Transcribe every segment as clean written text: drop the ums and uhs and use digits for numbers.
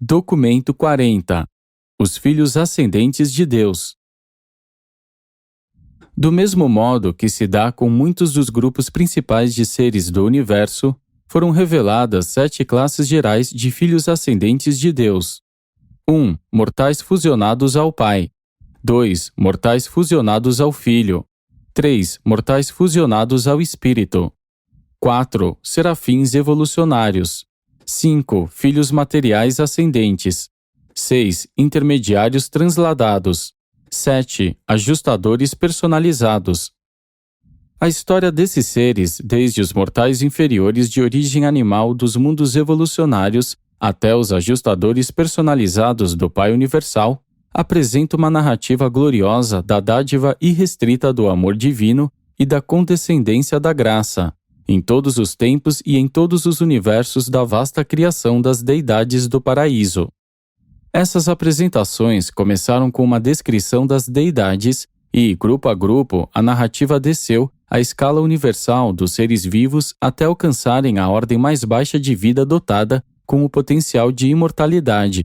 Documento 40. Os filhos ascendentes de Deus. Do mesmo modo que se dá com muitos dos grupos principais de seres do universo, foram reveladas 7 classes gerais de filhos ascendentes de Deus. 1. Mortais fusionados ao Pai. 2. Mortais fusionados ao Filho. 3. Mortais fusionados ao Espírito. 4. Serafins evolucionários. 5. Filhos materiais ascendentes. 6. Intermediários transladados. 7. Ajustadores personalizados. A história desses seres, desde os mortais inferiores de origem animal dos mundos evolucionários até os ajustadores personalizados do Pai Universal, apresenta uma narrativa gloriosa da dádiva irrestrita do amor divino e da condescendência da graça, em todos os tempos e em todos os universos da vasta criação das deidades do paraíso. Essas apresentações começaram com uma descrição das deidades e, grupo a grupo, a narrativa desceu à escala universal dos seres vivos até alcançarem a ordem mais baixa de vida dotada com o potencial de imortalidade.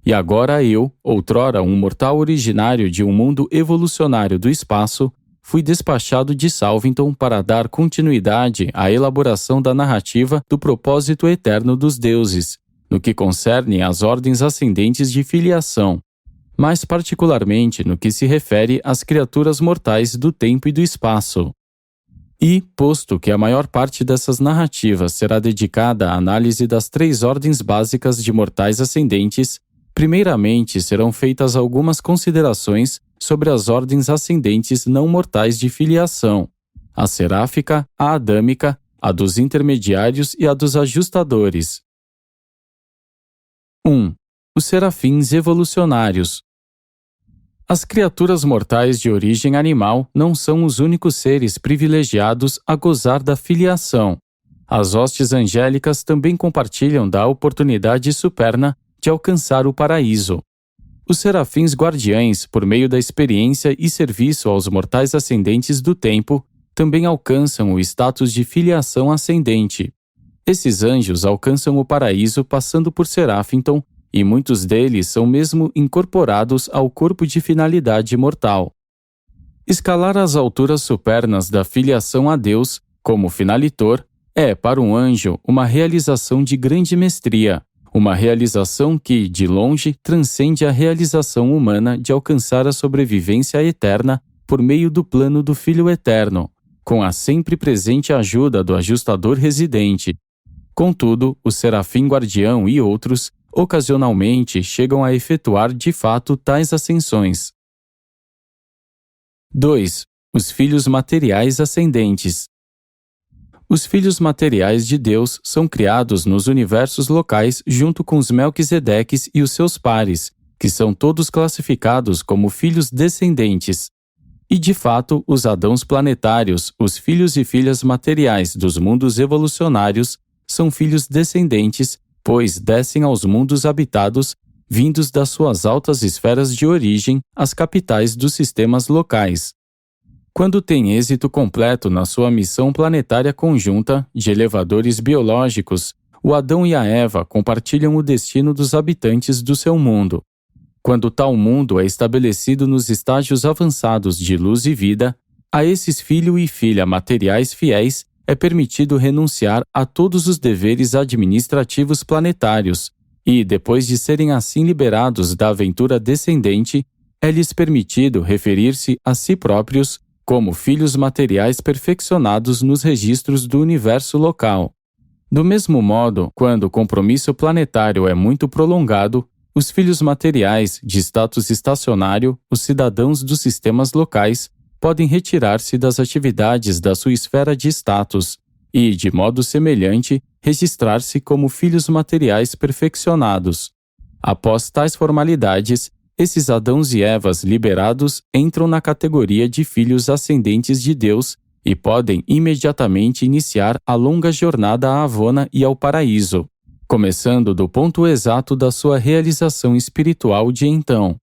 E agora eu, outrora um mortal originário de um mundo evolucionário do espaço, fui despachado de Salvington para dar continuidade à elaboração da narrativa do propósito eterno dos deuses, no que concerne às ordens ascendentes de filiação, mais particularmente no que se refere às criaturas mortais do tempo e do espaço. E, posto que a maior parte dessas narrativas será dedicada à análise das 3 ordens básicas de mortais ascendentes, primeiramente serão feitas algumas considerações sobre as ordens ascendentes não mortais de filiação: a seráfica, a adâmica, a dos intermediários e a dos ajustadores. 1. Os serafins evolucionários. As criaturas mortais de origem animal não são os únicos seres privilegiados a gozar da filiação. As hostes angélicas também compartilham da oportunidade superna de alcançar o paraíso. Os serafins guardiães, por meio da experiência e serviço aos mortais ascendentes do tempo, também alcançam o status de filiação ascendente. Esses anjos alcançam o paraíso passando por Serafington, e muitos deles são mesmo incorporados ao corpo de finalidade mortal. Escalar as alturas supernas da filiação a Deus, como finalitor, é, para um anjo, uma realização de grande mestria, uma realização que, de longe, transcende a realização humana de alcançar a sobrevivência eterna por meio do plano do Filho Eterno, com a sempre presente ajuda do ajustador residente. Contudo, o serafim guardião e outros, ocasionalmente, chegam a efetuar de fato tais ascensões. 2. Os filhos materiais ascendentes. Os filhos materiais de Deus são criados nos universos locais junto com os Melquisedeques e os seus pares, que são todos classificados como filhos descendentes. E, de fato, os Adãos planetários, os filhos e filhas materiais dos mundos evolucionários, são filhos descendentes, pois descem aos mundos habitados, vindos das suas altas esferas de origem, as capitais dos sistemas locais. Quando tem êxito completo na sua missão planetária conjunta de elevadores biológicos, o Adão e a Eva compartilham o destino dos habitantes do seu mundo. Quando tal mundo é estabelecido nos estágios avançados de luz e vida, a esses filho e filha materiais fiéis é permitido renunciar a todos os deveres administrativos planetários e, depois de serem assim liberados da aventura descendente, é-lhes permitido referir-se a si próprios como filhos materiais perfeccionados nos registros do universo local. Do mesmo modo, quando o compromisso planetário é muito prolongado, os filhos materiais de status estacionário, os cidadãos dos sistemas locais, podem retirar-se das atividades da sua esfera de status e, de modo semelhante, registrar-se como filhos materiais perfeccionados. Após tais formalidades, esses Adãos e Evas liberados entram na categoria de filhos ascendentes de Deus e podem imediatamente iniciar a longa jornada à Avona e ao paraíso, começando do ponto exato da sua realização espiritual de então.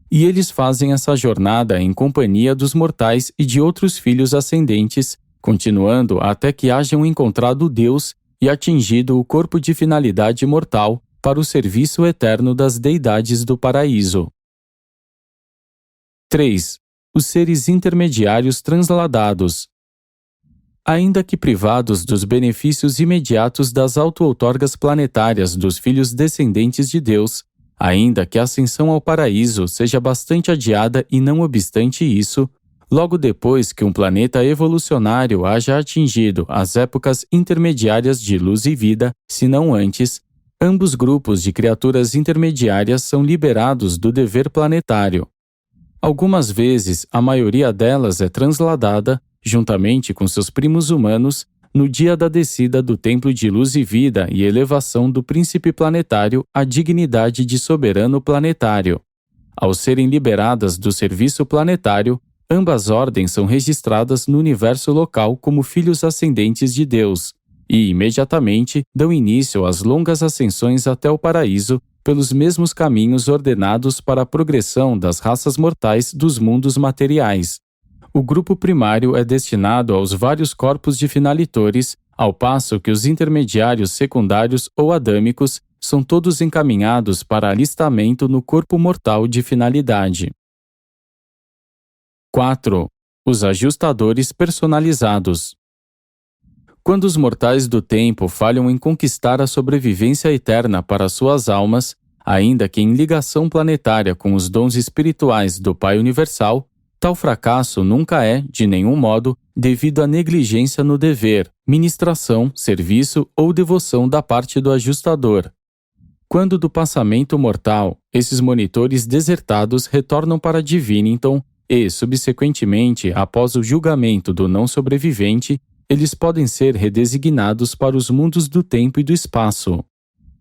E eles fazem essa jornada em companhia dos mortais e de outros filhos ascendentes, continuando até que hajam encontrado Deus e atingido o corpo de finalidade mortal, para o serviço eterno das deidades do paraíso. 3. Os seres intermediários transladados. Ainda que privados dos benefícios imediatos das auto-outorgas planetárias dos filhos descendentes de Deus, ainda que a ascensão ao paraíso seja bastante adiada e não obstante isso, logo depois que um planeta evolucionário haja atingido as épocas intermediárias de luz e vida, se não antes, ambos grupos de criaturas intermediárias são liberados do dever planetário. Algumas vezes, a maioria delas é transladada, juntamente com seus primos humanos, no dia da descida do templo de luz e vida e elevação do príncipe planetário à dignidade de soberano planetário. Ao serem liberadas do serviço planetário, ambas ordens são registradas no universo local como filhos ascendentes de Deus e, imediatamente, dão início às longas ascensões até o paraíso pelos mesmos caminhos ordenados para a progressão das raças mortais dos mundos materiais. O grupo primário é destinado aos vários corpos de finalitores, ao passo que os intermediários secundários ou adâmicos são todos encaminhados para alistamento no corpo mortal de finalidade. 4. Os ajustadores personalizados. Quando os mortais do tempo falham em conquistar a sobrevivência eterna para suas almas, ainda que em ligação planetária com os dons espirituais do Pai Universal, tal fracasso nunca é, de nenhum modo, devido à negligência no dever, ministração, serviço ou devoção da parte do ajustador. Quando do passamento mortal, esses monitores desertados retornam para Divinington e, subsequentemente, após o julgamento do não sobrevivente, eles podem ser redesignados para os mundos do tempo e do espaço.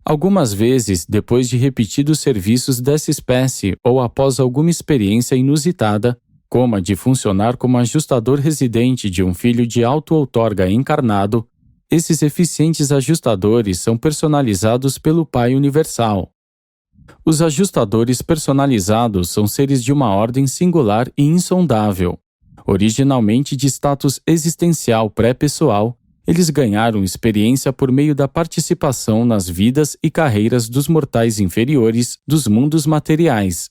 Algumas vezes, depois de repetidos serviços dessa espécie ou após alguma experiência inusitada, como a de funcionar como ajustador residente de um filho de auto-outorga encarnado, esses eficientes ajustadores são personalizados pelo Pai Universal. Os ajustadores personalizados são seres de uma ordem singular e insondável. Originalmente de status existencial pré-pessoal, eles ganharam experiência por meio da participação nas vidas e carreiras dos mortais inferiores dos mundos materiais.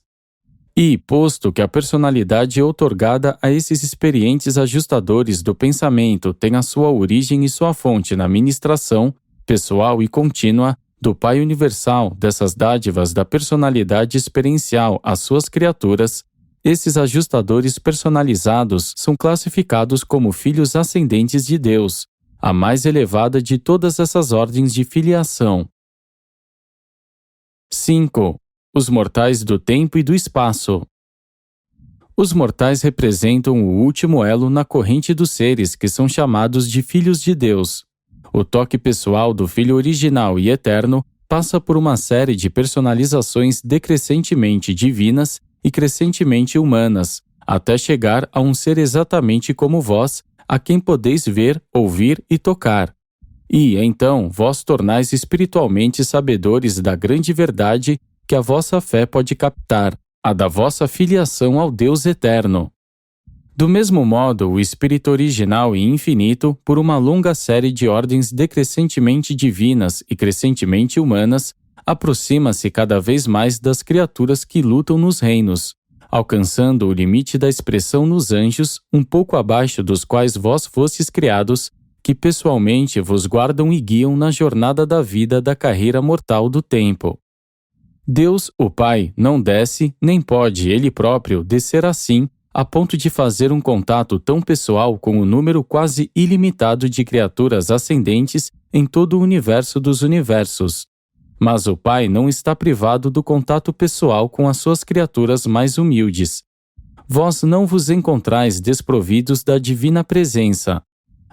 E, posto que a personalidade outorgada a esses experientes ajustadores do pensamento tem a sua origem e sua fonte na ministração, pessoal e contínua, do Pai Universal dessas dádivas da personalidade experiencial às suas criaturas, esses ajustadores personalizados são classificados como filhos ascendentes de Deus, a mais elevada de todas essas ordens de filiação. 5. Os mortais do tempo e do espaço. Os mortais representam o último elo na corrente dos seres que são chamados de filhos de Deus. O toque pessoal do Filho original e eterno passa por uma série de personalizações decrescentemente divinas e crescentemente humanas, até chegar a um ser exatamente como vós, a quem podeis ver, ouvir e tocar. E, então, vós tornais espiritualmente sabedores da grande verdade que a vossa fé pode captar, a da vossa filiação ao Deus eterno. Do mesmo modo, o Espírito original e infinito, por uma longa série de ordens decrescentemente divinas e crescentemente humanas, aproxima-se cada vez mais das criaturas que lutam nos reinos, alcançando o limite da expressão nos anjos, um pouco abaixo dos quais vós fostes criados, que pessoalmente vos guardam e guiam na jornada da vida da carreira mortal do tempo. Deus, o Pai, não desce, nem pode Ele próprio descer assim, a ponto de fazer um contato tão pessoal com o número quase ilimitado de criaturas ascendentes em todo o universo dos universos. Mas o Pai não está privado do contato pessoal com as suas criaturas mais humildes. Vós não vos encontrais desprovidos da divina presença.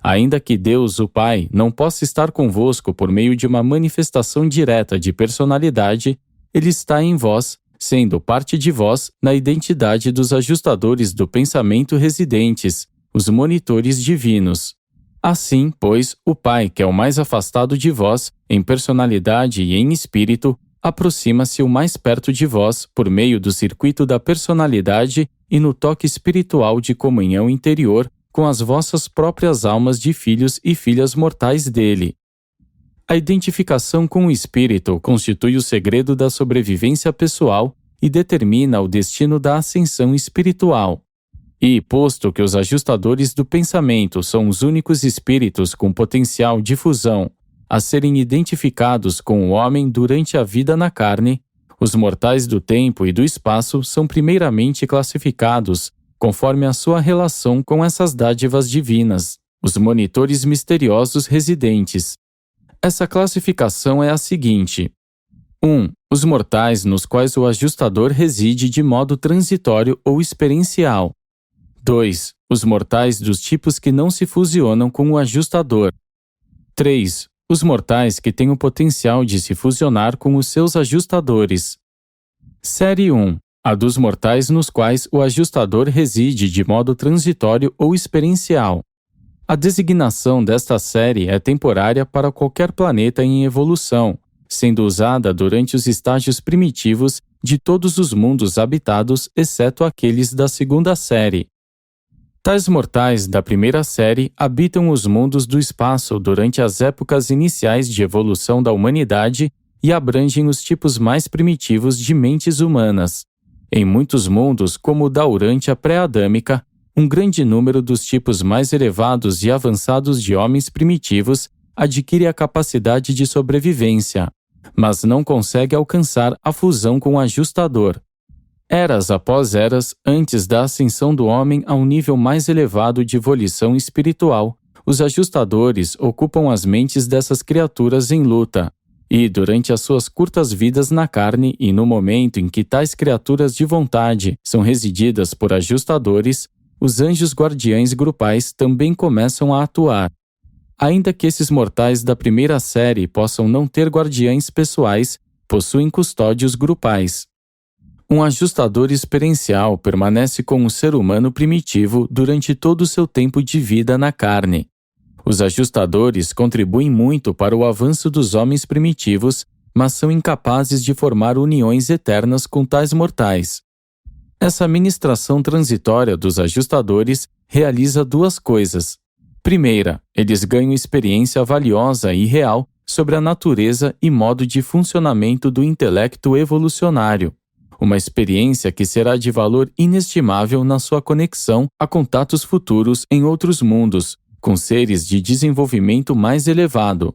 Ainda que Deus, o Pai, não possa estar convosco por meio de uma manifestação direta de personalidade, Ele está em vós, sendo parte de vós na identidade dos ajustadores do pensamento residentes, os monitores divinos. Assim, pois, o Pai, que é o mais afastado de vós, em personalidade e em espírito, aproxima-se o mais perto de vós por meio do circuito da personalidade e no toque espiritual de comunhão interior com as vossas próprias almas de filhos e filhas mortais dele. A identificação com o espírito constitui o segredo da sobrevivência pessoal e determina o destino da ascensão espiritual. E, posto que os ajustadores do pensamento são os únicos espíritos com potencial de fusão a serem identificados com o homem durante a vida na carne, os mortais do tempo e do espaço são primeiramente classificados conforme a sua relação com essas dádivas divinas, os monitores misteriosos residentes. Essa classificação é a seguinte: 1. Os mortais nos quais o ajustador reside de modo transitório ou experiencial. 2. Os mortais dos tipos que não se fusionam com o ajustador. 3. Os mortais que têm o potencial de se fusionar com os seus ajustadores. Série 1. A dos mortais nos quais o ajustador reside de modo transitório ou experiencial. A designação desta série é temporária para qualquer planeta em evolução, sendo usada durante os estágios primitivos de todos os mundos habitados, exceto aqueles da segunda série. Tais mortais da primeira série habitam os mundos do espaço durante as épocas iniciais de evolução da humanidade e abrangem os tipos mais primitivos de mentes humanas. Em muitos mundos, como o da Urântia pré-adâmica, um grande número dos tipos mais elevados e avançados de homens primitivos adquire a capacidade de sobrevivência, mas não consegue alcançar a fusão com o ajustador. Eras após eras, antes da ascensão do homem a um nível mais elevado de volição espiritual, os ajustadores ocupam as mentes dessas criaturas em luta, e durante as suas curtas vidas na carne e no momento em que tais criaturas de vontade são resididas por ajustadores, os anjos guardiães grupais também começam a atuar. Ainda que esses mortais da primeira série possam não ter guardiães pessoais, possuem custódios grupais. Um ajustador experiencial permanece com o ser humano primitivo durante todo o seu tempo de vida na carne. Os ajustadores contribuem muito para o avanço dos homens primitivos, mas são incapazes de formar uniões eternas com tais mortais. Essa ministração transitória dos ajustadores realiza duas coisas. Primeira, eles ganham experiência valiosa e real sobre a natureza e modo de funcionamento do intelecto evolucionário. Uma experiência que será de valor inestimável na sua conexão a contatos futuros em outros mundos, com seres de desenvolvimento mais elevado.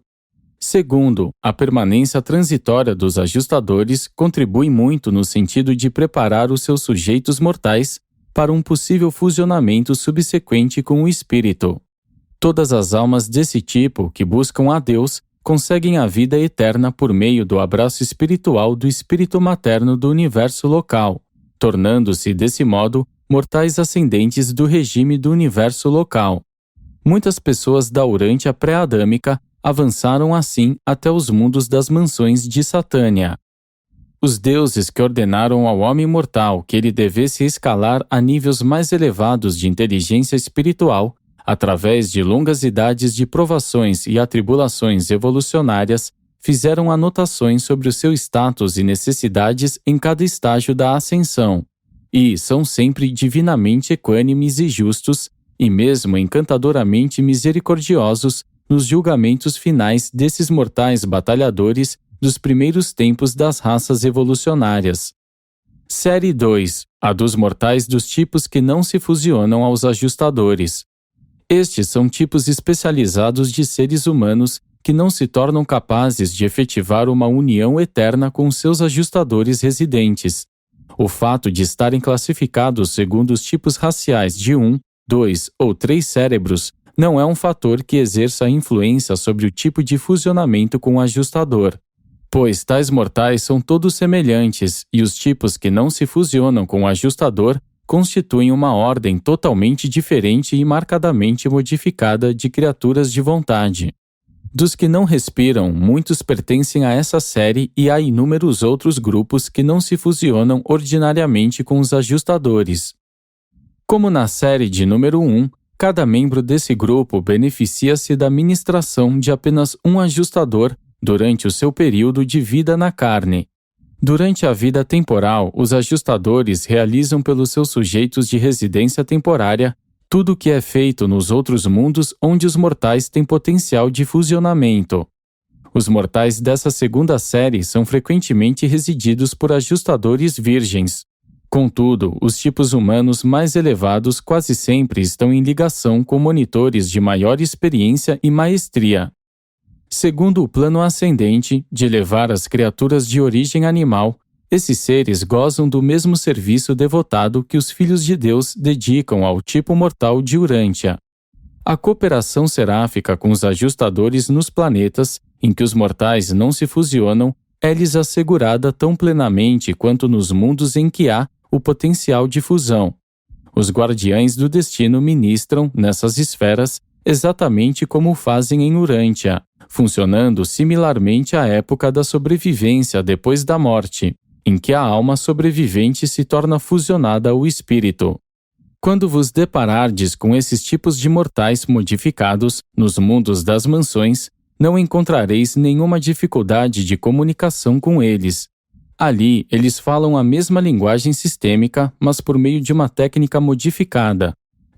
Segundo, a permanência transitória dos ajustadores contribui muito no sentido de preparar os seus sujeitos mortais para um possível fusionamento subsequente com o espírito. Todas as almas desse tipo que buscam a Deus conseguem a vida eterna por meio do abraço espiritual do espírito materno do universo local, tornando-se, desse modo, mortais ascendentes do regime do universo local. Muitas pessoas da Urântia pré-adâmica avançaram assim até os mundos das mansões de Satânia. Os deuses que ordenaram ao homem mortal que ele devesse escalar a níveis mais elevados de inteligência espiritual, através de longas idades de provações e atribulações evolucionárias, fizeram anotações sobre o seu status e necessidades em cada estágio da ascensão, e são sempre divinamente equânimes e justos, e mesmo encantadoramente misericordiosos nos julgamentos finais desses mortais batalhadores dos primeiros tempos das raças evolucionárias. Série 2. A dos mortais dos tipos que não se fusionam aos ajustadores. Estes são tipos especializados de seres humanos que não se tornam capazes de efetivar uma união eterna com seus ajustadores residentes. O fato de estarem classificados segundo os tipos raciais de 1, 2 ou 3 cérebros não é um fator que exerça influência sobre o tipo de fusionamento com o ajustador, pois tais mortais são todos semelhantes e os tipos que não se fusionam com o ajustador constituem uma ordem totalmente diferente e marcadamente modificada de criaturas de vontade. Dos que não respiram, muitos pertencem a essa série e há inúmeros outros grupos que não se fusionam ordinariamente com os ajustadores. Como na série de número 1, cada membro desse grupo beneficia-se da ministração de apenas um ajustador durante o seu período de vida na carne. Durante a vida temporal, os ajustadores realizam pelos seus sujeitos de residência temporária tudo o que é feito nos outros mundos onde os mortais têm potencial de fusionamento. Os mortais dessa segunda série são frequentemente resididos por ajustadores virgens. Contudo, os tipos humanos mais elevados quase sempre estão em ligação com monitores de maior experiência e maestria. Segundo o plano ascendente, de elevar as criaturas de origem animal, esses seres gozam do mesmo serviço devotado que os filhos de Deus dedicam ao tipo mortal de Urântia. A cooperação seráfica com os ajustadores nos planetas, em que os mortais não se fusionam, é-lhes assegurada tão plenamente quanto nos mundos em que há o potencial de fusão. Os guardiães do destino ministram, nessas esferas, exatamente como fazem em Urântia, funcionando similarmente à época da sobrevivência depois da morte, em que a alma sobrevivente se torna fusionada ao espírito. Quando vos deparardes com esses tipos de mortais modificados nos mundos das mansões, não encontrareis nenhuma dificuldade de comunicação com eles. Ali, eles falam a mesma linguagem sistêmica, mas por meio de uma técnica modificada.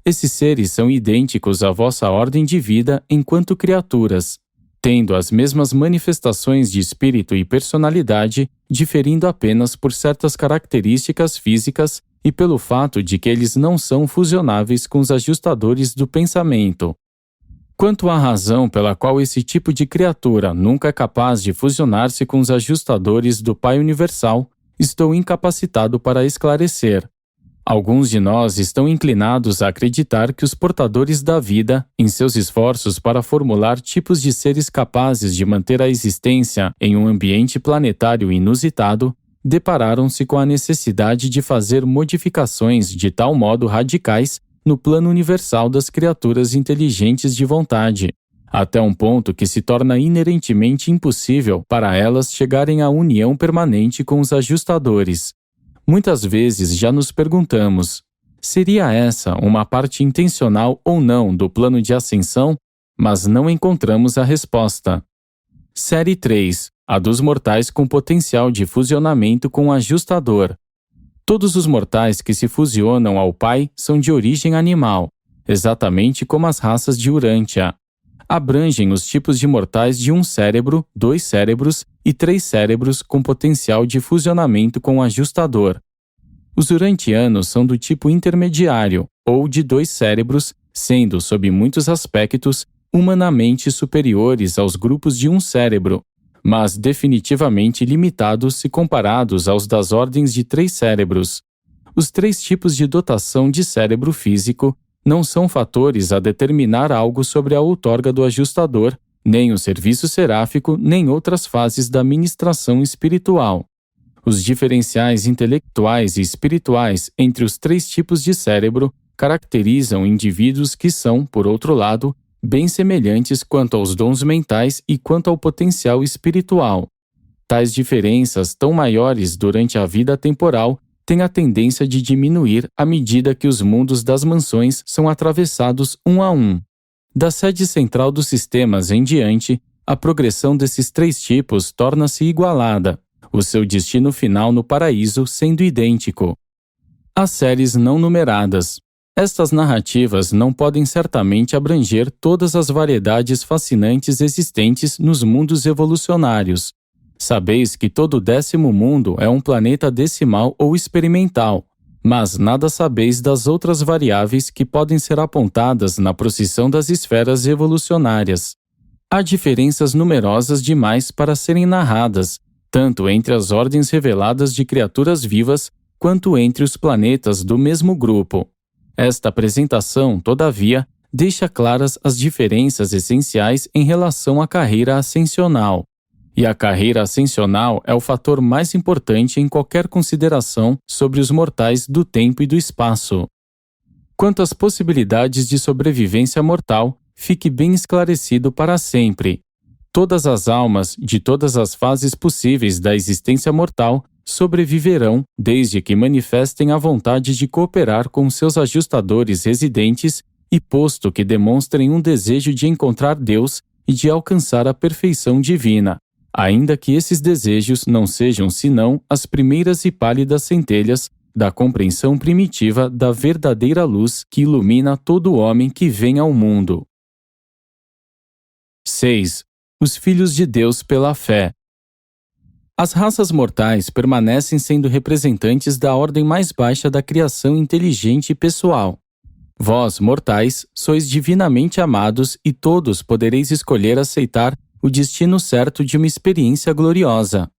Esses seres são idênticos à vossa ordem de vida enquanto criaturas, tendo as mesmas manifestações de espírito e personalidade, diferindo apenas por certas características físicas e pelo fato de que eles não são fusionáveis com os ajustadores do pensamento. Quanto à razão pela qual esse tipo de criatura nunca é capaz de fusionar-se com os ajustadores do Pai Universal, estou incapacitado para esclarecer. Alguns de nós estão inclinados a acreditar que os portadores da vida, em seus esforços para formular tipos de seres capazes de manter a existência em um ambiente planetário inusitado, depararam-se com a necessidade de fazer modificações de tal modo radicais no plano universal das criaturas inteligentes de vontade, até um ponto que se torna inerentemente impossível para elas chegarem à união permanente com os ajustadores. Muitas vezes já nos perguntamos, seria essa uma parte intencional ou não do plano de ascensão? Mas não encontramos a resposta. Série 3. A dos mortais com potencial de fusionamento com o ajustador. Todos os mortais que se fusionam ao Pai são de origem animal, exatamente como as raças de Urântia. Abrangem os tipos de mortais de 1 cérebro, 2 cérebros e 3 cérebros com potencial de fusionamento com o ajustador. Os urantianos são do tipo intermediário, ou de 2 cérebros, sendo, sob muitos aspectos, humanamente superiores aos grupos de 1 cérebro, mas definitivamente limitados se comparados aos das ordens de 3 cérebros. Os 3 tipos de dotação de cérebro físico não são fatores a determinar algo sobre a outorga do ajustador, nem o serviço seráfico, nem outras fases da ministração espiritual. Os diferenciais intelectuais e espirituais entre os 3 tipos de cérebro caracterizam indivíduos que são, por outro lado, bem semelhantes quanto aos dons mentais e quanto ao potencial espiritual. Tais diferenças, tão maiores durante a vida temporal, têm a tendência de diminuir à medida que os mundos das mansões são atravessados um a um. Da sede central dos sistemas em diante, a progressão desses 3 tipos torna-se igualada, o seu destino final no paraíso sendo idêntico. As séries não numeradas. Estas narrativas não podem certamente abranger todas as variedades fascinantes existentes nos mundos evolucionários. Sabeis que todo 10º mundo é um planeta decimal ou experimental, mas nada sabeis das outras variáveis que podem ser apontadas na procissão das esferas evolucionárias. Há diferenças numerosas demais para serem narradas, tanto entre as ordens reveladas de criaturas vivas, quanto entre os planetas do mesmo grupo. Esta apresentação, todavia, deixa claras as diferenças essenciais em relação à carreira ascensional. E a carreira ascensional é o fator mais importante em qualquer consideração sobre os mortais do tempo e do espaço. Quanto às possibilidades de sobrevivência mortal, fique bem esclarecido para sempre. Todas as almas, de todas as fases possíveis da existência mortal, sobreviverão desde que manifestem a vontade de cooperar com seus ajustadores residentes e posto que demonstrem um desejo de encontrar Deus e de alcançar a perfeição divina, ainda que esses desejos não sejam senão as primeiras e pálidas centelhas da compreensão primitiva da verdadeira luz que ilumina todo homem que vem ao mundo. 6. os filhos de Deus pela fé. As raças mortais permanecem sendo representantes da ordem mais baixa da criação inteligente e pessoal. Vós, mortais, sois divinamente amados e todos podereis escolher aceitar o destino certo de uma experiência gloriosa.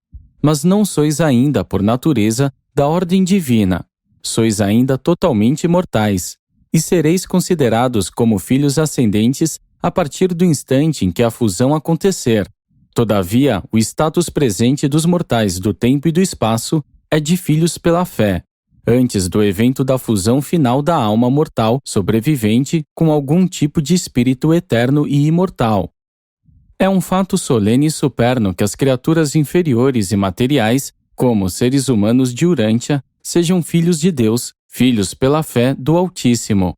Mas não sois ainda, por natureza, da ordem divina. Sois ainda totalmente mortais, e sereis considerados como filhos ascendentes a partir do instante em que a fusão acontecer. Todavia, o status presente dos mortais do tempo e do espaço é de filhos pela fé, antes do evento da fusão final da alma mortal sobrevivente com algum tipo de espírito eterno e imortal. É um fato solene e superno que as criaturas inferiores e materiais, como os seres humanos de Urântia, sejam filhos de Deus, filhos pela fé do Altíssimo.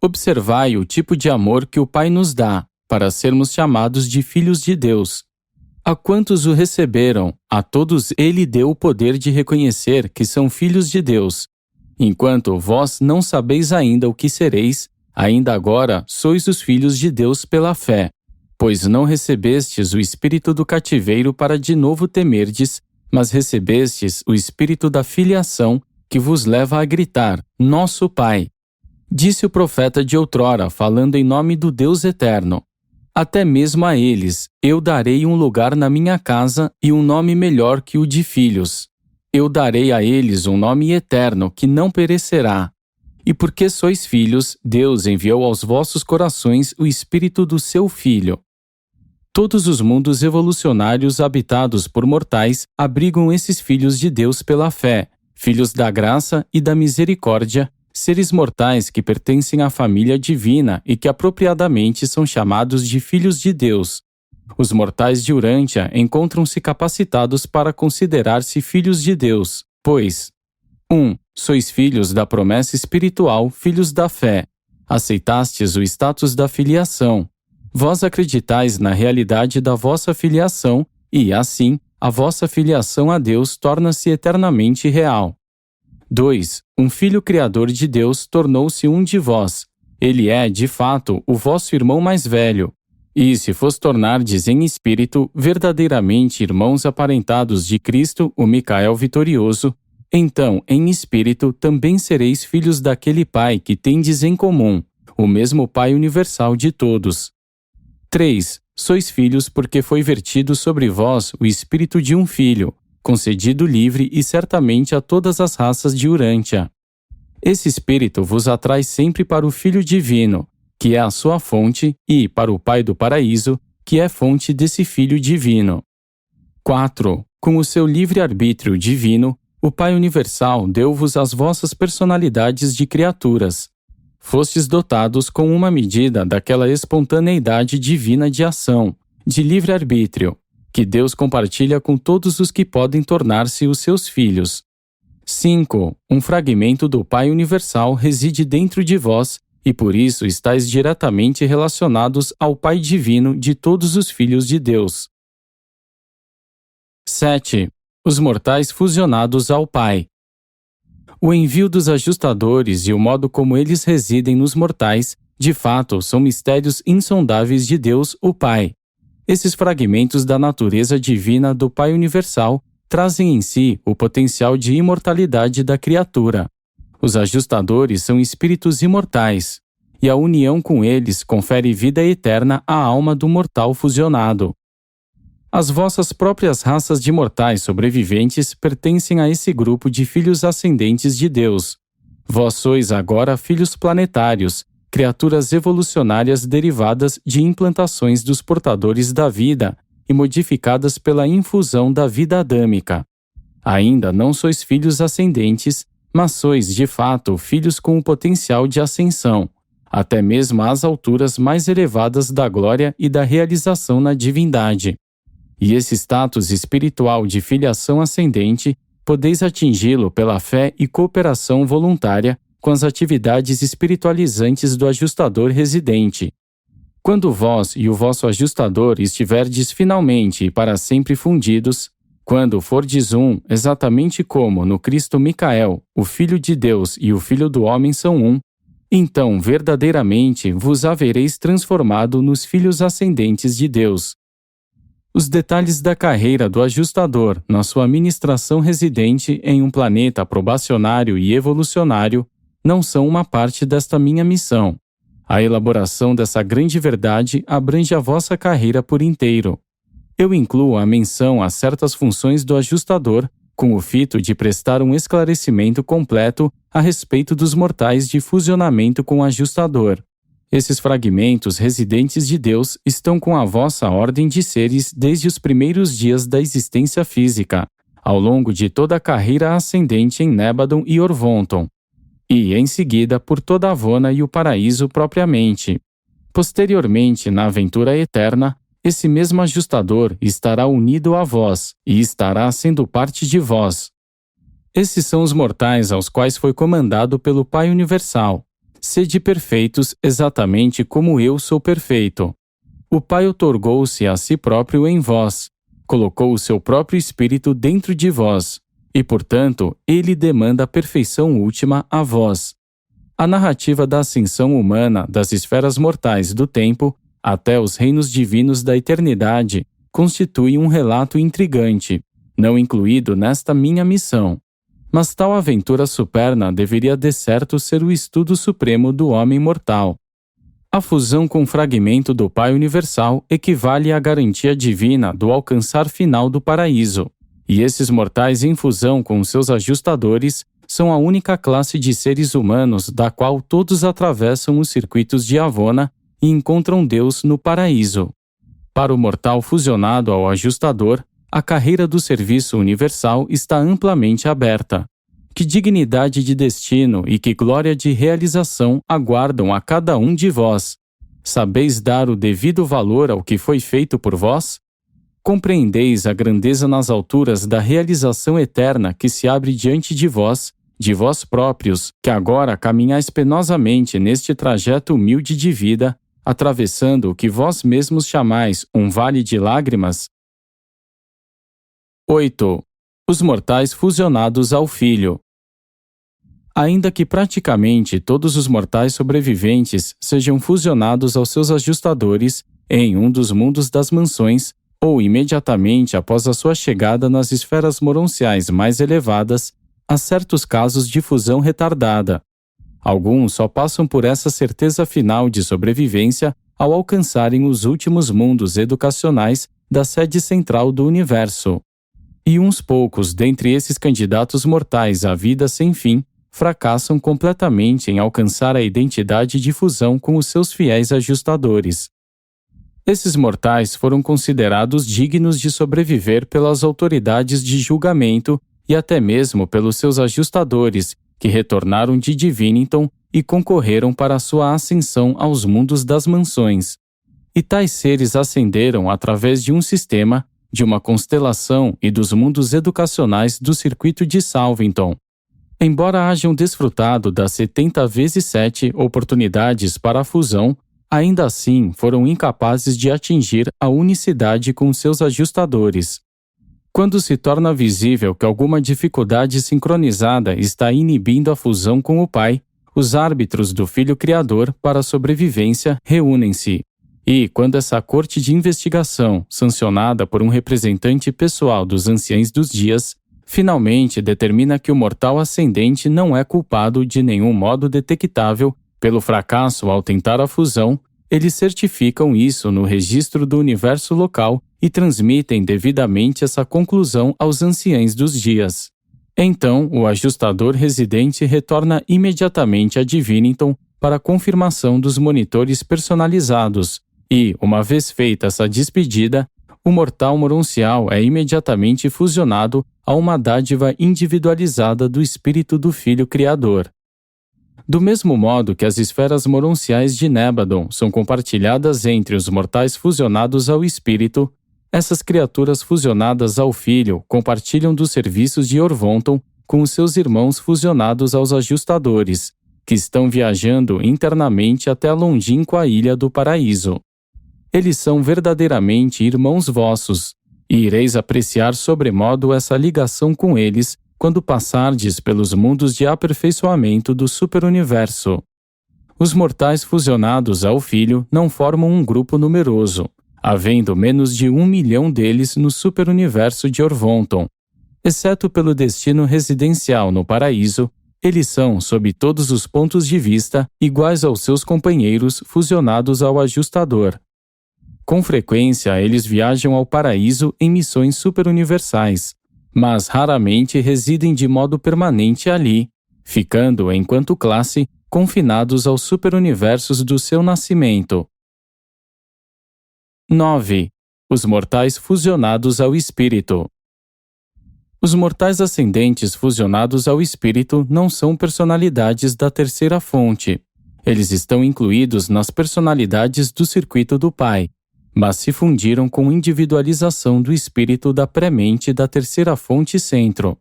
Observai o tipo de amor que o Pai nos dá, para sermos chamados de filhos de Deus. A quantos o receberam, a todos ele deu o poder de reconhecer que são filhos de Deus. Enquanto vós não sabeis ainda o que sereis, ainda agora sois os filhos de Deus pela fé. Pois não recebestes o espírito do cativeiro para de novo temerdes, mas recebestes o espírito da filiação, que vos leva a gritar, Nosso Pai. Disse o profeta de outrora, falando em nome do Deus eterno. Até mesmo a eles, eu darei um lugar na minha casa e um nome melhor que o de filhos. Eu darei a eles um nome eterno que não perecerá. E porque sois filhos, Deus enviou aos vossos corações o espírito do seu Filho. Todos os mundos evolucionários habitados por mortais abrigam esses filhos de Deus pela fé, filhos da graça e da misericórdia, seres mortais que pertencem à família divina e que apropriadamente são chamados de filhos de Deus. Os mortais de Urântia encontram-se capacitados para considerar-se filhos de Deus, pois 1. Sois filhos da promessa espiritual, filhos da fé. Aceitastes o status da filiação. Vós acreditais na realidade da vossa filiação e, assim, a vossa filiação a Deus torna-se eternamente real. 2. Um filho criador de Deus tornou-se um de vós. Ele é, de fato, o vosso irmão mais velho. E se vos tornardes em espírito verdadeiramente irmãos aparentados de Cristo, o Micael vitorioso, então, em espírito, também sereis filhos daquele Pai que tendes em comum, o mesmo Pai universal de todos. 3. Sois filhos porque foi vertido sobre vós o espírito de um filho, concedido livre e certamente a todas as raças de Urântia. Esse espírito vos atrai sempre para o Filho Divino, que é a sua fonte, e para o Pai do Paraíso, que é fonte desse Filho Divino. 4. Com o seu livre-arbítrio divino, o Pai Universal deu-vos as vossas personalidades de criaturas. Fostes dotados com uma medida daquela espontaneidade divina de ação, de livre-arbítrio, que Deus compartilha com todos os que podem tornar-se os seus filhos. 5. Um fragmento do Pai Universal reside dentro de vós e por isso estáis diretamente relacionados ao Pai Divino de todos os filhos de Deus. 7. Os mortais fusionados ao Pai. O envio dos ajustadores e o modo como eles residem nos mortais, de fato, são mistérios insondáveis de Deus, o Pai. Esses fragmentos da natureza divina do Pai Universal trazem em si o potencial de imortalidade da criatura. Os ajustadores são espíritos imortais, e a união com eles confere vida eterna à alma do mortal fusionado. As vossas próprias raças de mortais sobreviventes pertencem a esse grupo de filhos ascendentes de Deus. Vós sois agora filhos planetários, criaturas evolucionárias derivadas de implantações dos portadores da vida e modificadas pela infusão da vida adâmica. Ainda não sois filhos ascendentes, mas sois, de fato, filhos com o potencial de ascensão, até mesmo às alturas mais elevadas da glória e da realização na divindade. E esse status espiritual de filiação ascendente, podeis atingi-lo pela fé e cooperação voluntária com as atividades espiritualizantes do ajustador residente. Quando vós e o vosso ajustador estiverdes finalmente e para sempre fundidos, quando fordes um, exatamente como no Cristo Micael, o Filho de Deus e o Filho do Homem são um, então verdadeiramente vos havereis transformado nos filhos ascendentes de Deus. Os detalhes da carreira do ajustador na sua ministração residente em um planeta probacionário e evolucionário não são uma parte desta minha missão. A elaboração dessa grande verdade abrange a vossa carreira por inteiro. Eu incluo a menção a certas funções do ajustador com o fito de prestar um esclarecimento completo a respeito dos mortais de fusionamento com o ajustador. Esses fragmentos residentes de Deus estão com a vossa ordem de seres desde os primeiros dias da existência física, ao longo de toda a carreira ascendente em Nébadon e Orvonton, e, em seguida, por toda a Avona e o paraíso propriamente. Posteriormente, na aventura eterna, esse mesmo ajustador estará unido a vós e estará sendo parte de vós. Esses são os mortais aos quais foi comandado pelo Pai Universal. Sede perfeitos exatamente como eu sou perfeito. O Pai otorgou-se a si próprio em vós, colocou o seu próprio Espírito dentro de vós, e, portanto, ele demanda a perfeição última a vós. A narrativa da ascensão humana das esferas mortais do tempo até os reinos divinos da eternidade constitui um relato intrigante, não incluído nesta minha missão. Mas tal aventura superna deveria de certo ser o estudo supremo do homem mortal. A fusão com o fragmento do Pai Universal equivale à garantia divina do alcançar final do paraíso, e esses mortais em fusão com seus ajustadores são a única classe de seres humanos da qual todos atravessam os circuitos de Avona e encontram Deus no paraíso. Para o mortal fusionado ao ajustador, a carreira do serviço universal está amplamente aberta. Que dignidade de destino e que glória de realização aguardam a cada um de vós? Sabeis dar o devido valor ao que foi feito por vós? Compreendeis a grandeza nas alturas da realização eterna que se abre diante de vós próprios, que agora caminhais penosamente neste trajeto humilde de vida, atravessando o que vós mesmos chamais um vale de lágrimas? 8. Os mortais fusionados ao Filho. Ainda que praticamente todos os mortais sobreviventes sejam fusionados aos seus ajustadores em um dos mundos das mansões, ou imediatamente após a sua chegada nas esferas moronciais mais elevadas, há certos casos de fusão retardada. Alguns só passam por essa certeza final de sobrevivência ao alcançarem os últimos mundos educacionais da sede central do universo. E uns poucos dentre esses candidatos mortais à vida sem fim fracassam completamente em alcançar a identidade de fusão com os seus fiéis ajustadores. Esses mortais foram considerados dignos de sobreviver pelas autoridades de julgamento e até mesmo pelos seus ajustadores, que retornaram de Divinington e concorreram para sua ascensão aos mundos das mansões. E tais seres ascenderam através de um sistema, de uma constelação e dos mundos educacionais do circuito de Salvington. Embora hajam desfrutado das 70 vezes 7 oportunidades para a fusão, ainda assim foram incapazes de atingir a unicidade com seus ajustadores. Quando se torna visível que alguma dificuldade sincronizada está inibindo a fusão com o Pai, os árbitros do Filho Criador para a sobrevivência reúnem-se. E, quando essa corte de investigação, sancionada por um representante pessoal dos Anciães dos Dias, finalmente determina que o mortal ascendente não é culpado de nenhum modo detectável pelo fracasso ao tentar a fusão, eles certificam isso no registro do universo local e transmitem devidamente essa conclusão aos Anciães dos Dias. Então, o ajustador residente retorna imediatamente a Divinington para a confirmação dos monitores personalizados e, uma vez feita essa despedida, o mortal moroncial é imediatamente fusionado a uma dádiva individualizada do espírito do Filho Criador. Do mesmo modo que as esferas moronciais de Nébadon são compartilhadas entre os mortais fusionados ao espírito, essas criaturas fusionadas ao Filho compartilham dos serviços de Orvonton com os seus irmãos fusionados aos ajustadores, que estão viajando internamente até a longínqua ilha do paraíso. Eles são verdadeiramente irmãos vossos, e ireis apreciar sobremodo essa ligação com eles quando passardes pelos mundos de aperfeiçoamento do superuniverso. Os mortais fusionados ao Filho não formam um grupo numeroso. havendo menos de 1 milhão deles no superuniverso de Orvonton. Exceto pelo destino residencial no paraíso, eles são, sob todos os pontos de vista, iguais aos seus companheiros fusionados ao ajustador. Com frequência, eles viajam ao paraíso em missões superuniversais, mas raramente residem de modo permanente ali, ficando, enquanto classe, confinados aos superuniversos do seu nascimento. 9. Os mortais fusionados ao espírito. Os mortais ascendentes fusionados ao espírito não são personalidades da terceira fonte. Eles estão incluídos nas personalidades do circuito do Pai, mas se fundiram com individualização do espírito da pré-mente da terceira fonte centro.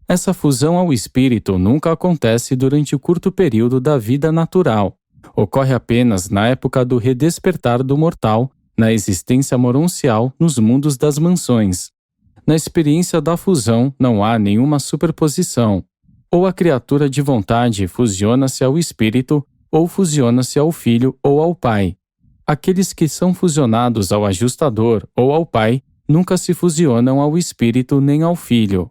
Essa fusão ao espírito nunca acontece durante o curto período da vida natural. Ocorre apenas na época do redespertar do mortal, na existência moroncial nos mundos das mansões. Na experiência da fusão não há nenhuma superposição. Ou a criatura de vontade fusiona-se ao espírito, ou fusiona-se ao filho ou ao pai. Aqueles que são fusionados ao ajustador ou ao pai nunca se fusionam ao espírito nem ao filho.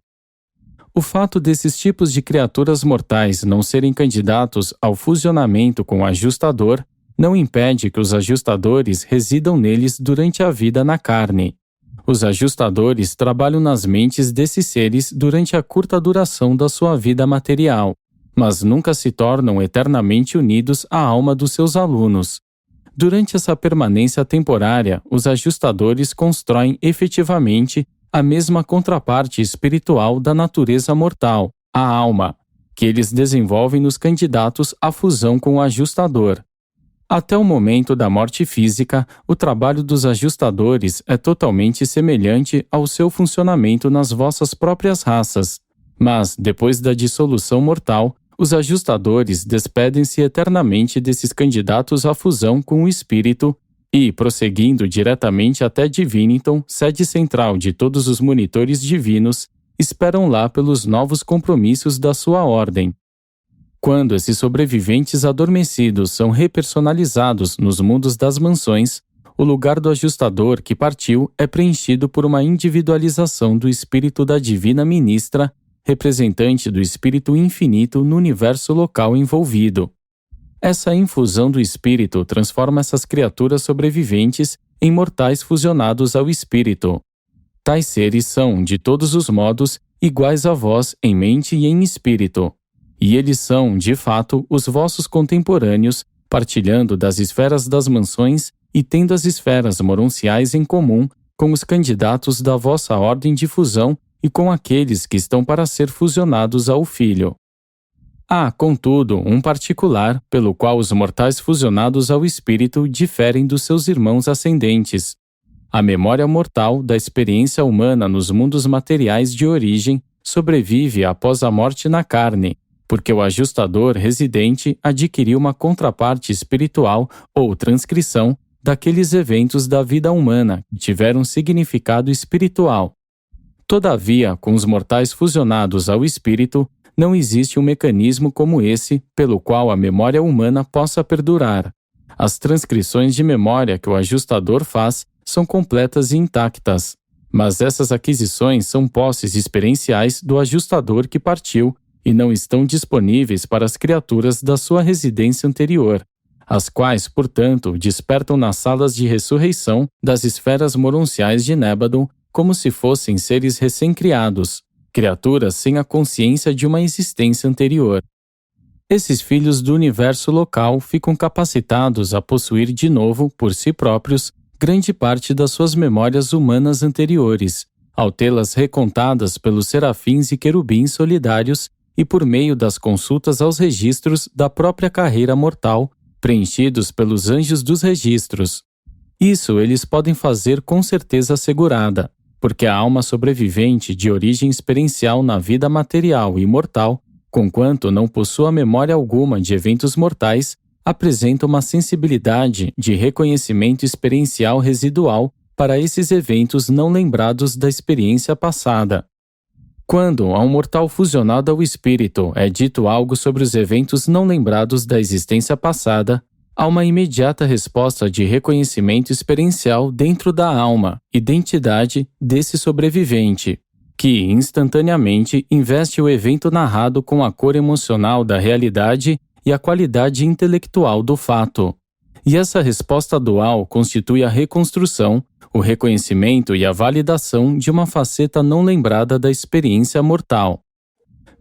O fato desses tipos de criaturas mortais não serem candidatos ao fusionamento com o ajustador não impede que os ajustadores residam neles durante a vida na carne. Os ajustadores trabalham nas mentes desses seres durante a curta duração da sua vida material, mas nunca se tornam eternamente unidos à alma dos seus alunos. Durante essa permanência temporária, os ajustadores constroem efetivamente a mesma contraparte espiritual da natureza mortal, a alma, que eles desenvolvem nos candidatos à fusão com o ajustador. Até o momento da morte física, o trabalho dos ajustadores é totalmente semelhante ao seu funcionamento nas vossas próprias raças, mas, depois da dissolução mortal, os ajustadores despedem-se eternamente desses candidatos à fusão com o espírito e, prosseguindo diretamente até Diviniton, sede central de todos os monitores divinos, esperam lá pelos novos compromissos da sua ordem. Quando esses sobreviventes adormecidos são repersonalizados nos mundos das mansões, o lugar do ajustador que partiu é preenchido por uma individualização do espírito da divina ministra, representante do espírito infinito no universo local envolvido. Essa infusão do espírito transforma essas criaturas sobreviventes em mortais fusionados ao espírito. Tais seres são, de todos os modos, iguais a vós em mente e em espírito. E eles são, de fato, os vossos contemporâneos, partilhando das esferas das mansões e tendo as esferas moronciais em comum com os candidatos da vossa ordem de fusão e com aqueles que estão para ser fusionados ao Filho. Há, contudo, um particular pelo qual os mortais fusionados ao Espírito diferem dos seus irmãos ascendentes. A memória mortal da experiência humana nos mundos materiais de origem sobrevive após a morte na carne, porque o ajustador residente adquiriu uma contraparte espiritual ou transcrição daqueles eventos da vida humana que tiveram significado espiritual. Todavia, com os mortais fusionados ao espírito, não existe um mecanismo como esse pelo qual a memória humana possa perdurar. As transcrições de memória que o ajustador faz são completas e intactas, mas essas aquisições são posses experienciais do ajustador que partiu e não estão disponíveis para as criaturas da sua residência anterior, as quais, portanto, despertam nas salas de ressurreição das esferas moronciais de Nébadon como se fossem seres recém-criados, criaturas sem a consciência de uma existência anterior. Esses filhos do universo local ficam capacitados a possuir de novo, por si próprios, grande parte das suas memórias humanas anteriores, ao tê-las recontadas pelos serafins e querubins solidários e por meio das consultas aos registros da própria carreira mortal, preenchidos pelos anjos dos registros. Isso eles podem fazer com certeza assegurada, porque a alma sobrevivente de origem experiencial na vida material e mortal, conquanto não possua memória alguma de eventos mortais, apresenta uma sensibilidade de reconhecimento experiencial residual para esses eventos não lembrados da experiência passada. Quando a um mortal fusionado ao espírito é dito algo sobre os eventos não lembrados da existência passada, há uma imediata resposta de reconhecimento experiencial dentro da alma, identidade desse sobrevivente, que instantaneamente investe o evento narrado com a cor emocional da realidade e a qualidade intelectual do fato. E essa resposta dual constitui a reconstrução, o reconhecimento e a validação de uma faceta não lembrada da experiência mortal.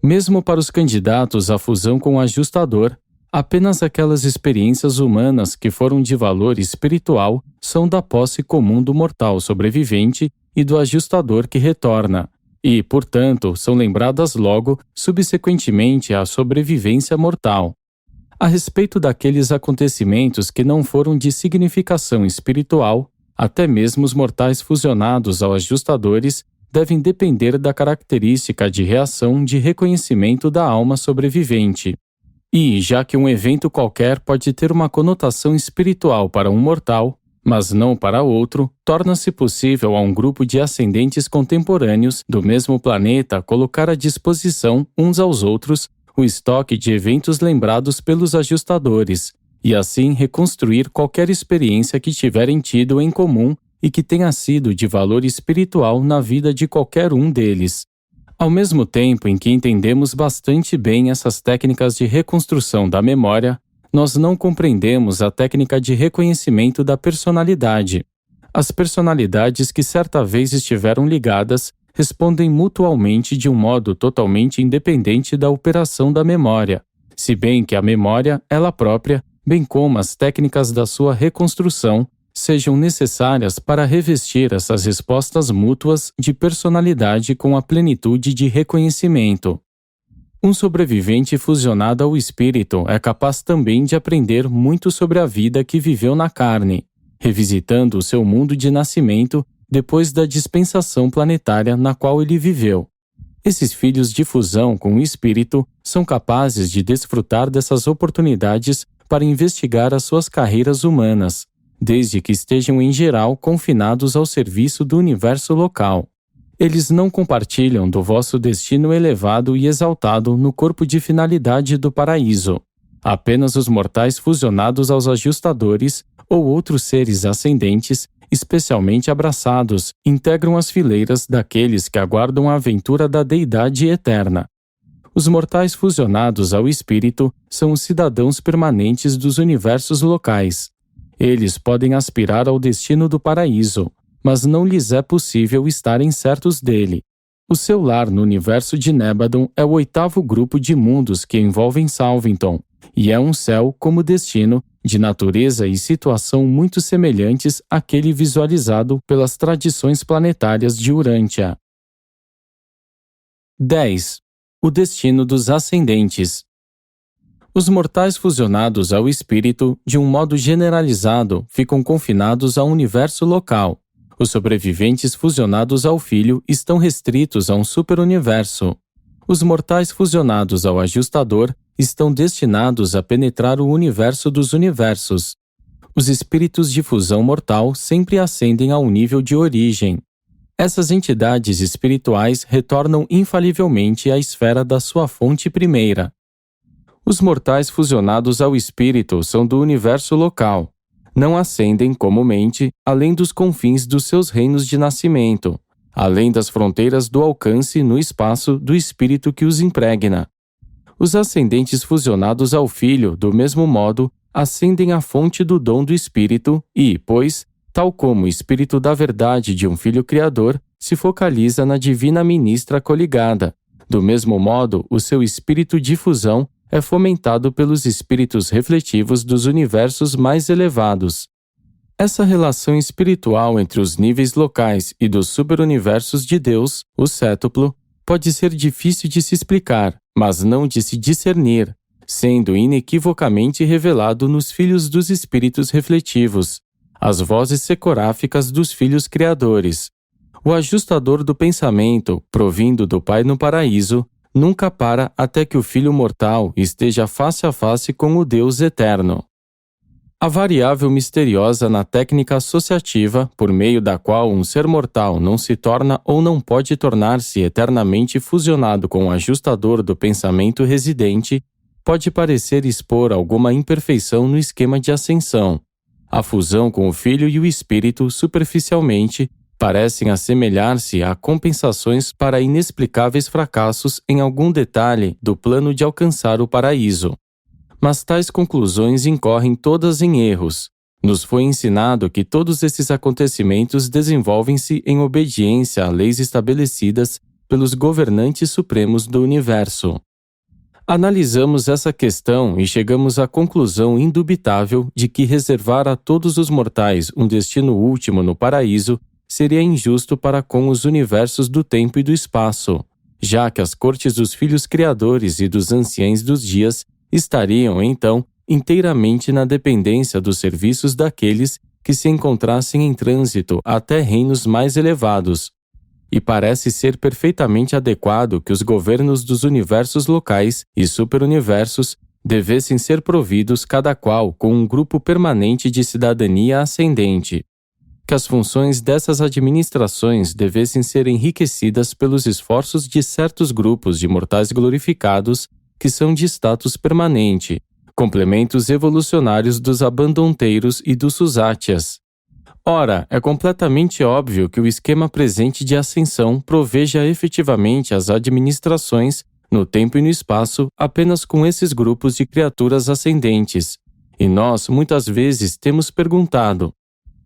Mesmo para os candidatos à fusão com o ajustador, apenas aquelas experiências humanas que foram de valor espiritual são da posse comum do mortal sobrevivente e do ajustador que retorna, e, portanto, são lembradas logo, subsequentemente à sobrevivência mortal. A respeito daqueles acontecimentos que não foram de significação espiritual, até mesmo os mortais fusionados aos ajustadores devem depender da característica de reação de reconhecimento da alma sobrevivente. E, já que um evento qualquer pode ter uma conotação espiritual para um mortal, mas não para outro, torna-se possível a um grupo de ascendentes contemporâneos do mesmo planeta colocar à disposição uns aos outros o estoque de eventos lembrados pelos ajustadores, e assim reconstruir qualquer experiência que tiverem tido em comum e que tenha sido de valor espiritual na vida de qualquer um deles. Ao mesmo tempo em que entendemos bastante bem essas técnicas de reconstrução da memória, nós não compreendemos a técnica de reconhecimento da personalidade. As personalidades que certa vez estiveram ligadas respondem mutualmente de um modo totalmente independente da operação da memória, se bem que a memória, ela própria, bem como as técnicas da sua reconstrução, sejam necessárias para revestir essas respostas mútuas de personalidade com a plenitude de reconhecimento. Um sobrevivente fusionado ao espírito é capaz também de aprender muito sobre a vida que viveu na carne, revisitando o seu mundo de nascimento depois da dispensação planetária na qual ele viveu. Esses filhos de fusão com o espírito são capazes de desfrutar dessas oportunidades para investigar as suas carreiras humanas, desde que estejam em geral confinados ao serviço do universo local. Eles não compartilham do vosso destino elevado e exaltado no corpo de finalidade do paraíso. Apenas os mortais fusionados aos ajustadores ou outros seres ascendentes, especialmente abraçados, integram as fileiras daqueles que aguardam a aventura da deidade eterna. Os mortais fusionados ao espírito são os cidadãos permanentes dos universos locais. Eles podem aspirar ao destino do paraíso, mas não lhes é possível estarem certos dele. O seu lar no universo de Nébadon é o 8º grupo de mundos que envolvem Salvington, e é um céu como destino, de natureza e situação muito semelhantes àquele visualizado pelas tradições planetárias de Urântia. 10. O destino dos ascendentes. Os mortais fusionados ao espírito, de um modo generalizado, ficam confinados ao universo local. Os sobreviventes fusionados ao filho estão restritos a um superuniverso. Os mortais fusionados ao ajustador estão destinados a penetrar o universo dos universos. Os espíritos de fusão mortal sempre ascendem ao nível de origem. Essas entidades espirituais retornam infalivelmente à esfera da sua fonte primeira. Os mortais fusionados ao espírito são do universo local. Não ascendem comumente além dos confins dos seus reinos de nascimento, além das fronteiras do alcance no espaço do espírito que os impregna. Os ascendentes fusionados ao Filho, do mesmo modo, ascendem à fonte do dom do Espírito e, pois, tal como o Espírito da verdade de um Filho Criador, se focaliza na divina ministra coligada. Do mesmo modo, o seu espírito de fusão é fomentado pelos espíritos refletivos dos universos mais elevados. Essa relação espiritual entre os níveis locais e dos superuniversos de Deus, o sétuplo, pode ser difícil de se explicar, mas não de se discernir, sendo inequivocamente revelado nos filhos dos espíritos refletivos, as vozes secoráficas dos filhos criadores. O ajustador do pensamento, provindo do Pai no paraíso, nunca para até que o filho mortal esteja face a face com o Deus eterno. A variável misteriosa na técnica associativa, por meio da qual um ser mortal não se torna ou não pode tornar-se eternamente fusionado com o ajustador do pensamento residente, pode parecer expor alguma imperfeição no esquema de ascensão. A fusão com o Filho e o Espírito, superficialmente, parecem assemelhar-se a compensações para inexplicáveis fracassos em algum detalhe do plano de alcançar o paraíso. Mas tais conclusões incorrem todas em erros. Nos foi ensinado que todos esses acontecimentos desenvolvem-se em obediência a leis estabelecidas pelos governantes supremos do universo. Analisamos essa questão e chegamos à conclusão indubitável de que reservar a todos os mortais um destino último no paraíso seria injusto para com os universos do tempo e do espaço, já que as cortes dos filhos criadores e dos anciães dos dias estariam, então, inteiramente na dependência dos serviços daqueles que se encontrassem em trânsito até reinos mais elevados. E parece ser perfeitamente adequado que os governos dos universos locais e superuniversos devessem ser providos cada qual com um grupo permanente de cidadania ascendente, que as funções dessas administrações devessem ser enriquecidas pelos esforços de certos grupos de mortais glorificados que são de status permanente, complementos evolucionários dos abandonteiros e dos susátias. Ora, é completamente óbvio que o esquema presente de ascensão proveja efetivamente as administrações, no tempo e no espaço, apenas com esses grupos de criaturas ascendentes. E nós, muitas vezes, temos perguntado: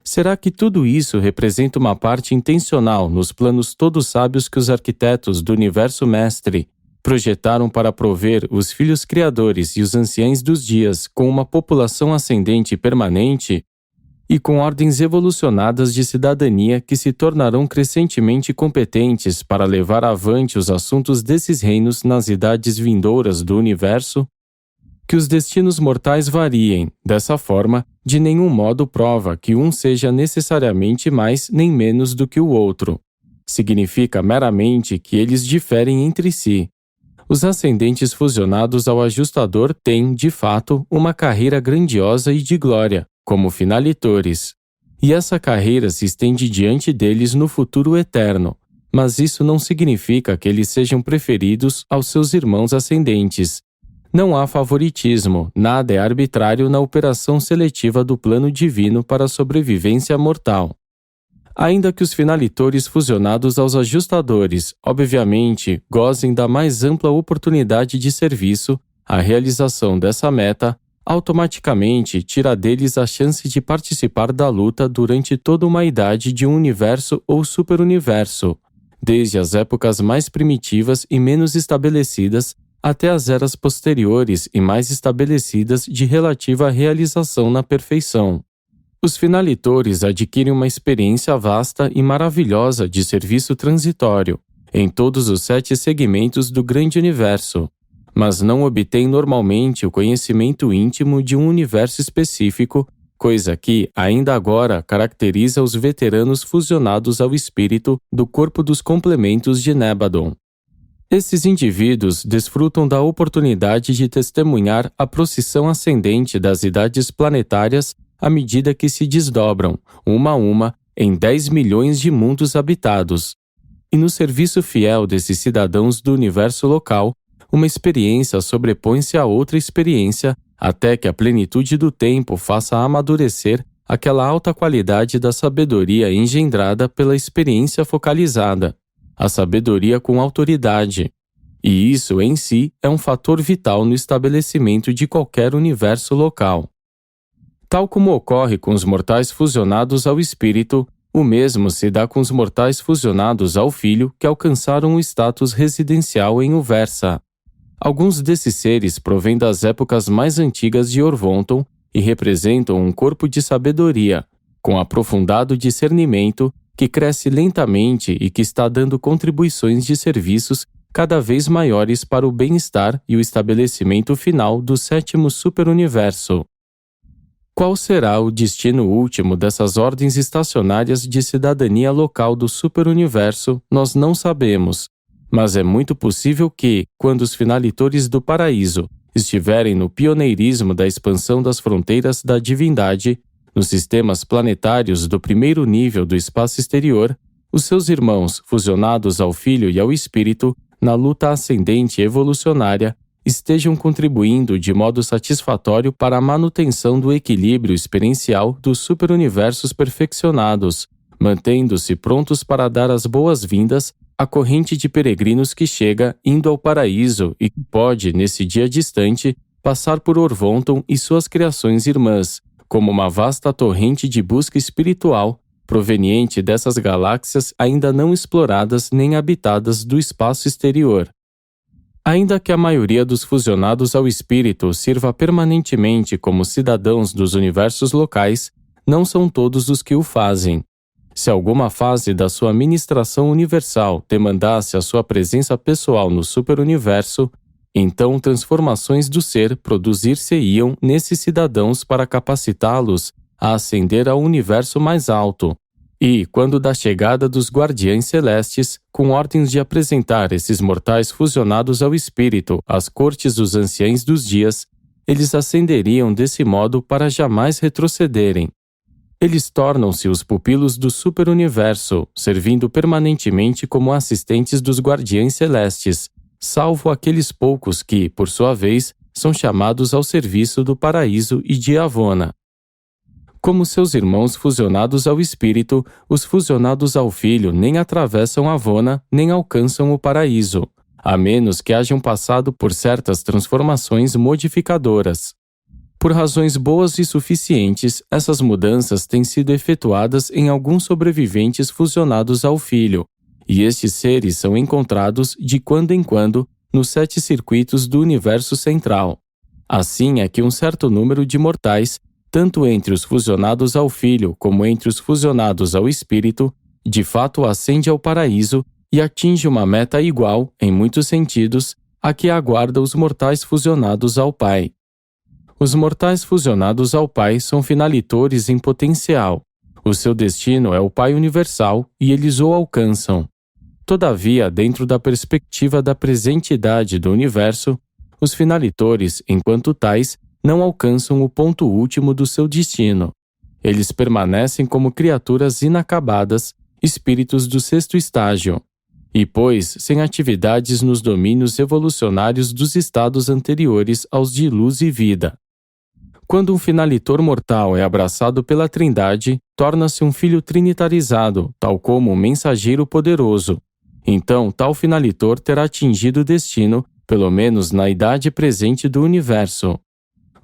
será que tudo isso representa uma parte intencional nos planos todos sábios que os arquitetos do universo mestre projetaram para prover os filhos criadores e os anciães dos dias com uma população ascendente permanente e com ordens evolucionadas de cidadania que se tornarão crescentemente competentes para levar avante os assuntos desses reinos nas idades vindouras do universo? Que os destinos mortais variem, dessa forma, de nenhum modo prova que um seja necessariamente mais nem menos do que o outro. Significa meramente que eles diferem entre si. Os ascendentes fusionados ao ajustador têm, de fato, uma carreira grandiosa e de glória, como finalitores. E essa carreira se estende diante deles no futuro eterno, mas isso não significa que eles sejam preferidos aos seus irmãos ascendentes. Não há favoritismo, nada é arbitrário na operação seletiva do plano divino para a sobrevivência mortal. Ainda que os finalitores fusionados aos ajustadores, obviamente, gozem da mais ampla oportunidade de serviço, a realização dessa meta automaticamente tira deles a chance de participar da luta durante toda uma idade de um universo ou superuniverso, desde as épocas mais primitivas e menos estabelecidas até as eras posteriores e mais estabelecidas de relativa realização na perfeição. Os finalitores adquirem uma experiência vasta e maravilhosa de serviço transitório, em todos os 7 segmentos do grande universo, mas não obtêm normalmente o conhecimento íntimo de um universo específico, coisa que, ainda agora, caracteriza os veteranos fusionados ao espírito do corpo dos complementos de Nebadon. Esses indivíduos desfrutam da oportunidade de testemunhar a procissão ascendente das idades planetárias à medida que se desdobram, uma a uma, em 10 milhões de mundos habitados. E no serviço fiel desses cidadãos do universo local, uma experiência sobrepõe-se a outra experiência até que a plenitude do tempo faça amadurecer aquela alta qualidade da sabedoria engendrada pela experiência focalizada, a sabedoria com autoridade. E isso, em si, é um fator vital no estabelecimento de qualquer universo local. Tal como ocorre com os mortais fusionados ao espírito, o mesmo se dá com os mortais fusionados ao filho que alcançaram o status residencial em Uversa. Alguns desses seres provêm das épocas mais antigas de Orvonton e representam um corpo de sabedoria, com aprofundado discernimento, que cresce lentamente e que está dando contribuições de serviços cada vez maiores para o bem-estar e o estabelecimento final do 7º superuniverso. Qual será o destino último dessas ordens estacionárias de cidadania local do superuniverso, nós não sabemos, mas é muito possível que, quando os finalitores do paraíso estiverem no pioneirismo da expansão das fronteiras da divindade, nos sistemas planetários do primeiro nível do espaço exterior, os seus irmãos, fusionados ao Filho e ao Espírito, na luta ascendente evolucionária, estejam contribuindo de modo satisfatório para a manutenção do equilíbrio experiencial dos superuniversos perfeccionados, mantendo-se prontos para dar as boas-vindas à corrente de peregrinos que chega indo ao paraíso e que pode, nesse dia distante, passar por Orvonton e suas criações irmãs, como uma vasta torrente de busca espiritual proveniente dessas galáxias ainda não exploradas nem habitadas do espaço exterior. Ainda que a maioria dos fusionados ao espírito sirva permanentemente como cidadãos dos universos locais, não são todos os que o fazem. Se alguma fase da sua ministração universal demandasse a sua presença pessoal no superuniverso, então transformações do ser produzir-se-iam nesses cidadãos para capacitá-los a ascender ao universo mais alto. E, quando da chegada dos guardiães celestes, com ordens de apresentar esses mortais fusionados ao espírito às cortes dos anciães dos dias, eles ascenderiam desse modo para jamais retrocederem. Eles tornam-se os pupilos do superuniverso, servindo permanentemente como assistentes dos guardiães celestes, salvo aqueles poucos que, por sua vez, são chamados ao serviço do paraíso e de Avona. Como seus irmãos fusionados ao espírito, os fusionados ao filho nem atravessam Avona nem alcançam o paraíso, a menos que hajam passado por certas transformações modificadoras. Por razões boas e suficientes, essas mudanças têm sido efetuadas em alguns sobreviventes fusionados ao filho, e estes seres são encontrados, de quando em quando, nos 7 circuitos do universo central. Assim é que um certo número de mortais, tanto entre os fusionados ao filho como entre os fusionados ao espírito, de fato ascende ao paraíso e atinge uma meta igual, em muitos sentidos, à que aguarda os mortais fusionados ao Pai. Os mortais fusionados ao Pai são finalitores em potencial. O seu destino é o Pai universal e eles o alcançam. Todavia, dentro da perspectiva da presente idade do universo, os finalitores, enquanto tais, não alcançam o ponto último do seu destino. Eles permanecem como criaturas inacabadas, espíritos do 6º estágio, e, pois, sem atividades nos domínios evolucionários dos estados anteriores aos de luz e vida. Quando um finalitor mortal é abraçado pela Trindade, torna-se um filho trinitarizado, tal como um mensageiro poderoso. Então, tal finalitor terá atingido o destino, pelo menos na idade presente do universo.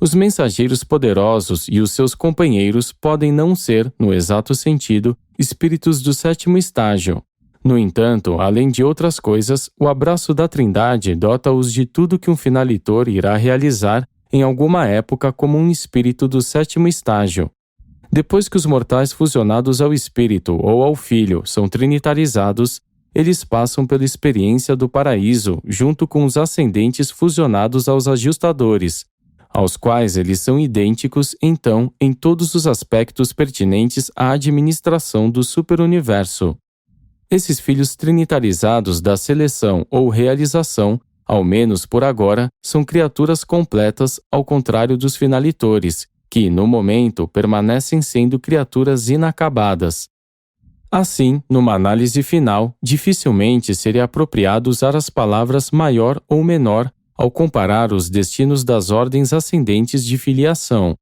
Os mensageiros poderosos e os seus companheiros podem não ser, no exato sentido, espíritos do 7º estágio. No entanto, além de outras coisas, o abraço da Trindade dota-os de tudo que um finalitor irá realizar em alguma época como um espírito do 7º estágio. Depois que os mortais fusionados ao espírito ou ao filho são trinitarizados, eles passam pela experiência do paraíso junto com os ascendentes fusionados aos ajustadores, aos quais eles são idênticos, então, em todos os aspectos pertinentes à administração do superuniverso. Esses filhos trinitarizados da seleção ou realização, ao menos por agora, são criaturas completas, ao contrário dos finalitores, que, no momento, permanecem sendo criaturas inacabadas. Assim, numa análise final, dificilmente seria apropriado usar as palavras maior ou menor ao comparar os destinos das ordens ascendentes de filiação.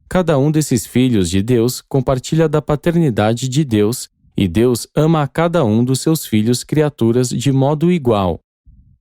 Cada um desses filhos de Deus compartilha da paternidade de Deus, e Deus ama a cada um dos seus filhos criaturas de modo igual.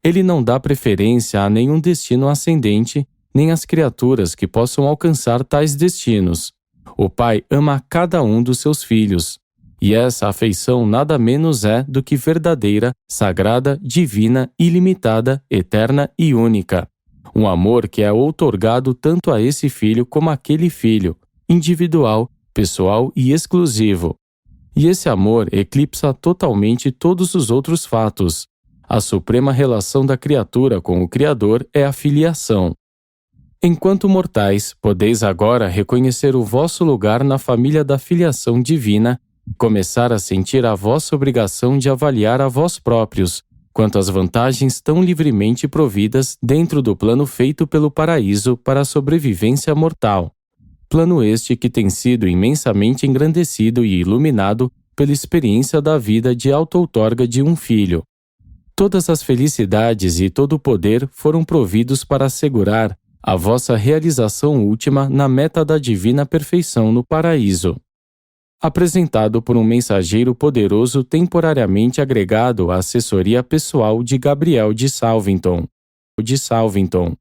Ele não dá preferência a nenhum destino ascendente, nem às criaturas que possam alcançar tais destinos. O Pai ama a cada um dos seus filhos. E essa afeição nada menos é do que verdadeira, sagrada, divina, ilimitada, eterna e única. Um amor que é outorgado tanto a esse filho como àquele filho, individual, pessoal e exclusivo. E esse amor eclipsa totalmente todos os outros fatos. A suprema relação da criatura com o Criador é a filiação. Enquanto mortais, podeis agora reconhecer o vosso lugar na família da filiação divina, começar a sentir a vossa obrigação de avaliar a vós próprios, quanto às vantagens tão livremente providas dentro do plano feito pelo paraíso para a sobrevivência mortal. Plano este que tem sido imensamente engrandecido e iluminado pela experiência da vida de auto-outorga de um filho. Todas as felicidades e todo o poder foram providos para assegurar a vossa realização última na meta da divina perfeição no paraíso. Apresentado por um mensageiro poderoso temporariamente agregado à assessoria pessoal de Gabriel de Salvington. O de Salvington.